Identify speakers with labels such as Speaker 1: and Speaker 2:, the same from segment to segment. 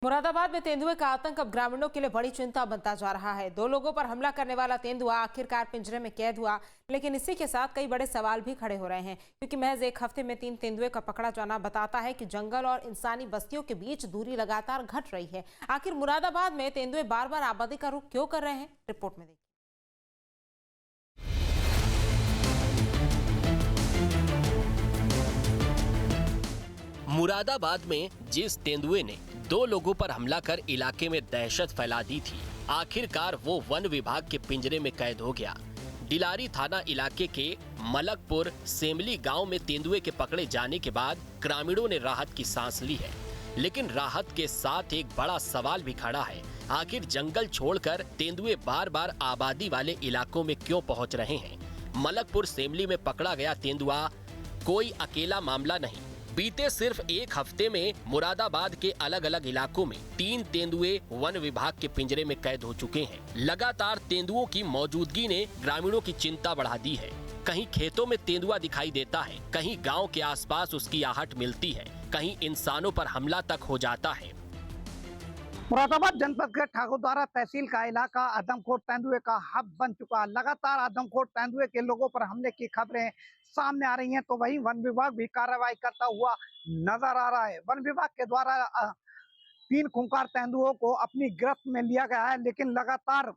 Speaker 1: मुरादाबाद में तेंदुए का आतंक अब ग्रामीणों के लिए बड़ी चिंता बनता जा रहा है। 2 लोगों पर हमला करने वाला तेंदुआ आखिरकार पिंजरे में कैद हुआ, लेकिन इसी के साथ कई बड़े सवाल भी खड़े हो रहे हैं, क्योंकि महज एक हफ्ते में 3 तेंदुए का पकड़ा जाना बताता है कि जंगल और इंसानी बस्तियों के बीच दूरी लगातार घट रही है। आखिर मुरादाबाद में तेंदुए बार बार आबादी का रुख क्यों कर रहे हैं, रिपोर्ट में देखिए।
Speaker 2: मुरादाबाद में जिस तेंदुए ने 2 लोगों पर हमला कर इलाके में दहशत फैला दी थी, आखिरकार वो वन विभाग के पिंजरे में कैद हो गया। डिलारी थाना इलाके के मलकपुर सेमली गांव में तेंदुए के पकड़े जाने के बाद ग्रामीणों ने राहत की सांस ली है, लेकिन राहत के साथ एक बड़ा सवाल भी खड़ा है। आखिर जंगल छोड़कर तेंदुए बार बार आबादी वाले इलाकों में क्यों पहुंच रहे हैं? मलकपुर सेमली में पकड़ा गया तेंदुआ कोई अकेला मामला नहीं। बीते सिर्फ एक हफ्ते में मुरादाबाद के अलग अलग इलाकों में 3 तेंदुए वन विभाग के पिंजरे में कैद हो चुके हैं। लगातार तेंदुओं की मौजूदगी ने ग्रामीणों की चिंता बढ़ा दी है। कहीं खेतों में तेंदुआ दिखाई देता है, कहीं गांव के आसपास उसकी आहट मिलती है, कहीं इंसानों पर हमला तक हो जाता है।
Speaker 3: मुरादाबाद जनपद के ठाकुरद्वारा तहसील का इलाका आदमखोर तेंदुए का हब बन चुका। लगातार आदमखोर तेंदुए के लोगों पर हमले की खबरें सामने आ रही हैं, तो वहीं वन विभाग भी कार्रवाई करता हुआ नजर आ रहा है। वन विभाग के द्वारा 3 खूंखार तेंदुओं को अपनी गिरफ्त में लिया गया है, लेकिन लगातार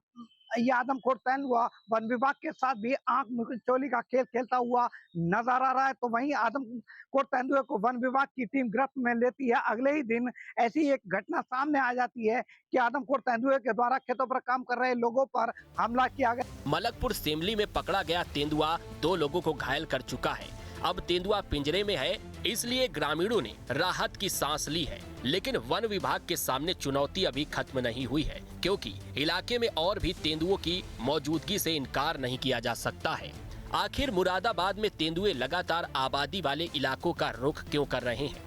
Speaker 3: ये आदमखोर तेंदुआ वन विभाग के साथ भी आंख मिचौली का खेल खेलता हुआ नजर आ रहा है। तो वहीं आदमखोर तेंदुए को वन विभाग की टीम गिरफ्त में लेती है। अगले ही दिन ऐसी एक घटना सामने आ जाती है कि आदमखोर तेंदुए के द्वारा खेतों पर काम कर रहे लोगों पर हमला किया गया।
Speaker 2: मलकपुर सेमली में पकड़ा गया तेंदुआ 2 लोगों को घायल कर चुका है। अब तेंदुआ पिंजरे में है, इसलिए ग्रामीणों ने राहत की सांस ली है, लेकिन वन विभाग के सामने चुनौती अभी खत्म नहीं हुई है, क्योंकि इलाके में और भी तेंदुओं की मौजूदगी से इनकार नहीं किया जा सकता है। आखिर मुरादाबाद में तेंदुए लगातार आबादी वाले इलाकों का रुख क्यों कर रहे हैं?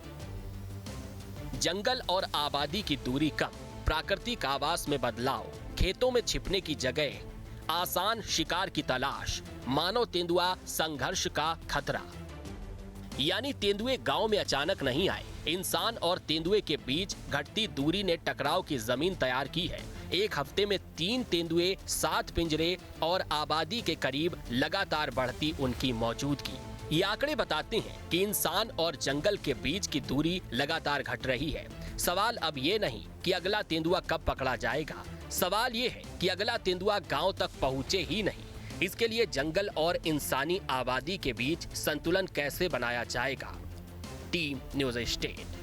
Speaker 2: जंगल और आबादी की दूरी कम, प्राकृतिक आवास में बदलाव, खेतों में छिपने की जगह, आसान शिकार की तलाश, मानव तेंदुआ संघर्ष का खतरा। यानी तेंदुए गांव में अचानक नहीं आए, इंसान और तेंदुए के बीच घटती दूरी ने टकराव की जमीन तैयार की है। एक हफ्ते में 3 तेंदुए, 7 पिंजरे और आबादी के करीब लगातार बढ़ती उनकी मौजूदगी। ये आंकड़े बताते हैं कि इंसान और जंगल के बीच की दूरी लगातार घट रही है। सवाल अब ये नहीं कि अगला तेंदुआ कब पकड़ा जाएगा, सवाल ये है कि अगला तेंदुआ गांव तक पहुंचे ही नहीं। इसके लिए जंगल और इंसानी आबादी के बीच संतुलन कैसे बनाया जाएगा? Team news 18।